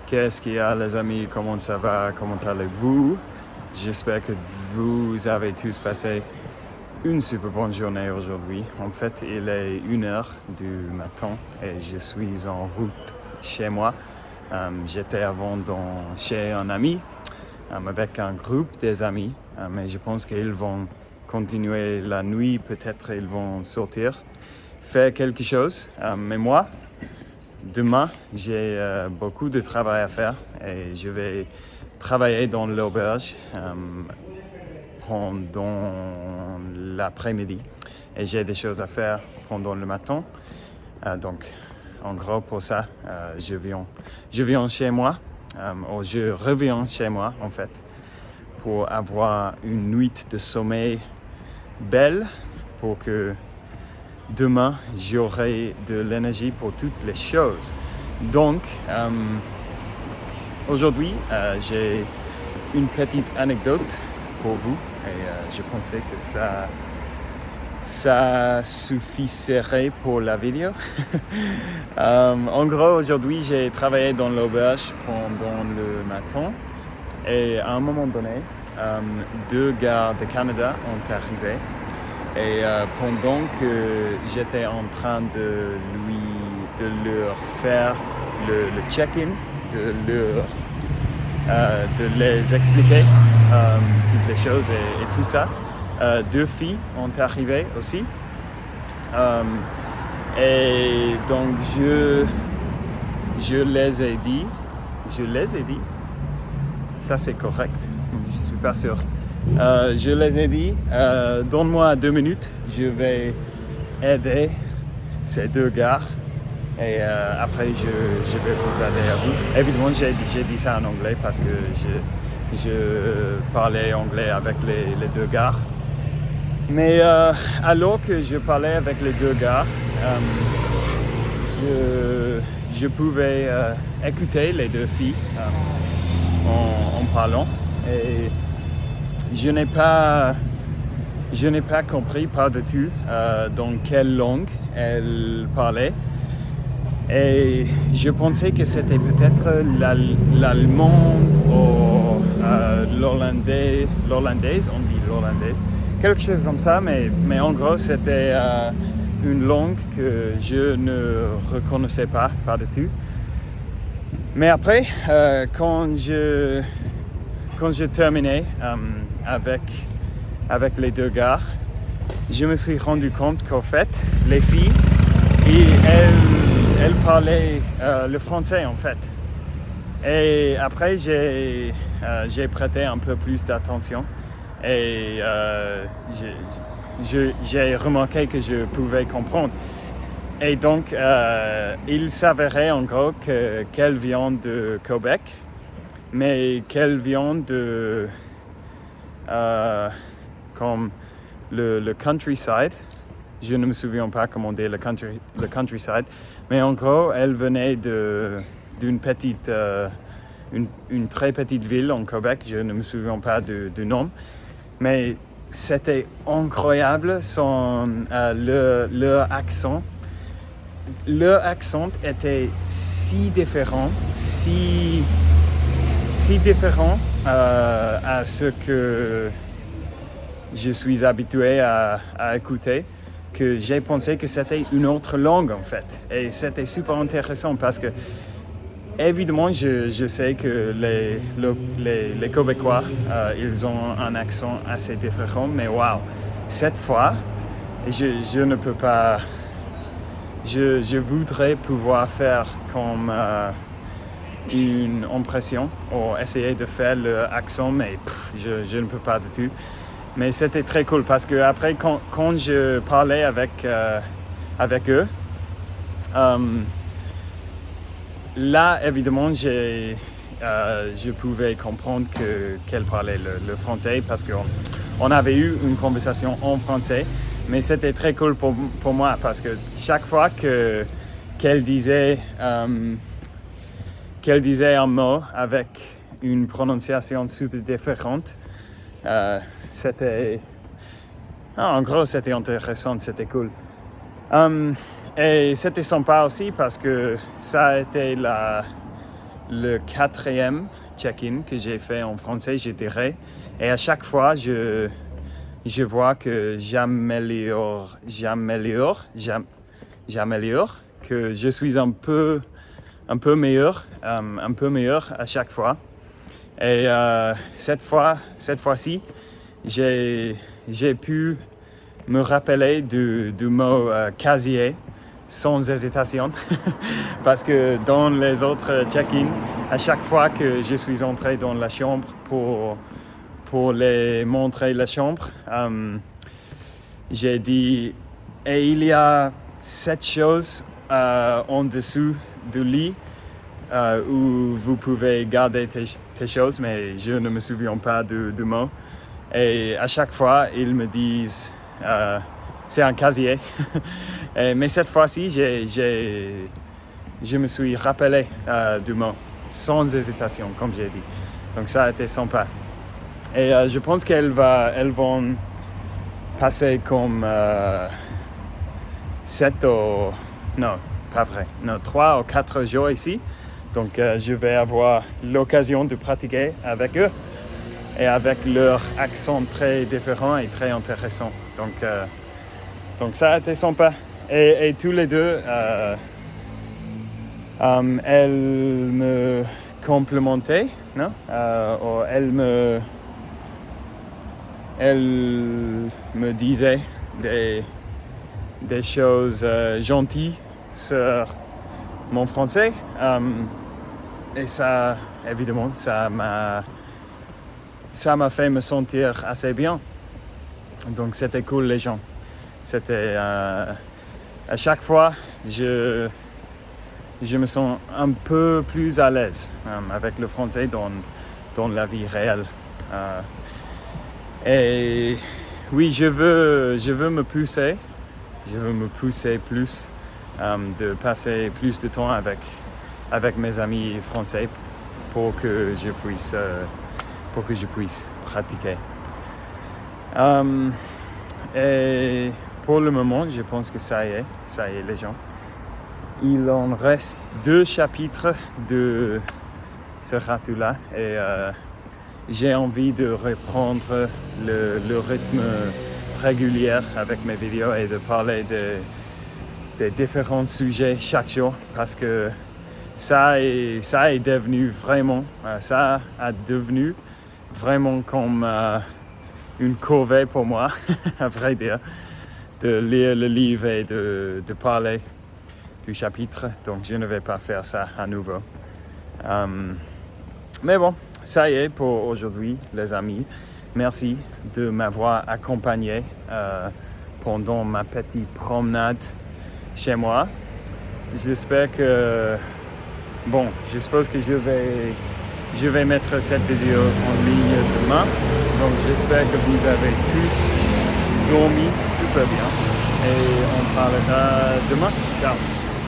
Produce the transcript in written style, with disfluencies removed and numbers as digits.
Qu'est-ce qu'il y a les amis? Comment ça va? Comment allez-vous? J'espère que vous avez tous passé une super bonne journée aujourd'hui. En fait, il est 1h du matin et je suis en route chez moi. J'étais avant chez un ami avec un groupe des amis, mais je pense qu'ils vont continuer la nuit. Peut-être ils vont sortir, faire quelque chose. Mais moi, demain, j'ai beaucoup de travail à faire et je vais travailler dans l'auberge pendant l'après-midi. Et j'ai des choses à faire pendant le matin. Donc, en gros, pour ça, je viens chez moi, ou je reviens chez moi, en fait, pour avoir une nuit de sommeil belle, pour que demain, j'aurai de l'énergie pour toutes les choses. Donc, aujourd'hui, j'ai une petite anecdote pour vous et je pensais que ça suffirait pour la vidéo. En gros, aujourd'hui, j'ai travaillé dans l'auberge pendant le matin et à un moment donné, 2 gars de Canada ont arrivé. Et pendant que j'étais en train de leur faire le check-in, de les expliquer toutes les choses et tout ça, 2 filles ont arrivé aussi. Et donc je les ai dit, ça c'est correct, je suis pas sûr. Je les ai dit, donne-moi 2 minutes, je vais aider ces 2 gars et après je vais vous aider à vous. Évidemment, j'ai dit ça en anglais parce que je parlais anglais avec les 2 gars. Mais alors que je parlais avec les 2 gars, je pouvais écouter les 2 filles en parlant. Et je n'ai pas compris par-dessus dans quelle langue elle parlait. Et je pensais que c'était peut-être l'allemande ou l'hollandaise, on dit l'hollandaise, quelque chose comme ça, mais en gros c'était une langue que je ne reconnaissais pas par-dessus. Mais après, quand je terminais avec les 2 gars, je me suis rendu compte qu'en fait, les filles, elles parlaient le français en fait. Et après, j'ai prêté un peu plus d'attention et j'ai remarqué que je pouvais comprendre. Et donc, il s'avérait en gros qu'elle vient de Québec, mais qu'elle vient de comme le countryside. Je ne me souviens pas comment dire le countryside, mais en gros, elle venait d'une petite, une très petite ville en Québec. Je ne me souviens pas du nom, mais c'était incroyable leur accent. Leur accent était si différent, si différent à ce que je suis habitué à écouter, que j'ai pensé que c'était une autre langue en fait. Et c'était super intéressant parce que évidemment je sais que les Québécois ils ont un accent assez différent, mais waouh, cette fois je ne peux pas. Je voudrais pouvoir faire comme une impression ou essayer de faire l'accent, mais je ne peux pas du tout. Mais c'était très cool parce que après quand je parlais avec eux, là évidemment je pouvais comprendre qu'elle parlait le français parce qu'on avait eu une conversation en français. Mais c'était très cool pour moi parce que chaque fois qu'elle disait un mot avec une prononciation super différente, c'était... en gros, c'était intéressant, c'était cool. Et c'était sympa aussi parce que ça a été le 4e check-in que j'ai fait en français, je dirais. Et à chaque fois, je vois que j'améliore, que je suis un peu meilleur à chaque fois. Et cette fois-ci, j'ai pu me rappeler du mot casier sans hésitation parce que dans les autres check-in, à chaque fois que je suis entré dans la chambre pour les montrer la chambre, j'ai dit et il y a cette chose en dessous du lit où vous pouvez garder tes choses, mais je ne me souviens pas du mot. Et à chaque fois, ils me disent c'est un casier. Mais cette fois-ci, je me suis rappelé du mot, sans hésitation, comme j'ai dit. Donc ça a été sympa. Et je pense elles vont passer comme 3 ou 4 jours ici. Donc je vais avoir l'occasion de pratiquer avec eux et avec leur accent très différent et très intéressant. Donc ça a été sympa. Et tous les deux, elles me complimentaient, non? Elles me disaient des choses gentilles sur mon français. Et ça, évidemment, ça m'a fait me sentir assez bien. Donc c'était cool, les gens. C'était à chaque fois, je me sens un peu plus à l'aise avec le français dans la vie réelle. Et oui, je veux me pousser plus, de passer plus de temps avec mes amis français pour que je puisse pratiquer. Et pour le moment, je pense que ça y est les gens. Il en reste 2 chapitres de ce ratou-là et j'ai envie de reprendre le rythme régulier avec mes vidéos et de parler des différents sujets chaque jour parce que ça est devenu vraiment, ça a devenu vraiment comme une corvée pour moi, à vrai dire, de lire le livre et de parler du chapitre. Donc je ne vais pas faire ça à nouveau. Mais bon, ça y est pour aujourd'hui, les amis. Merci de m'avoir accompagné pendant ma petite promenade chez moi. J'espère que... Bon, je suppose que je vais mettre cette vidéo en ligne demain. Donc j'espère que vous avez tous dormi super bien. Et on parlera demain. Ciao.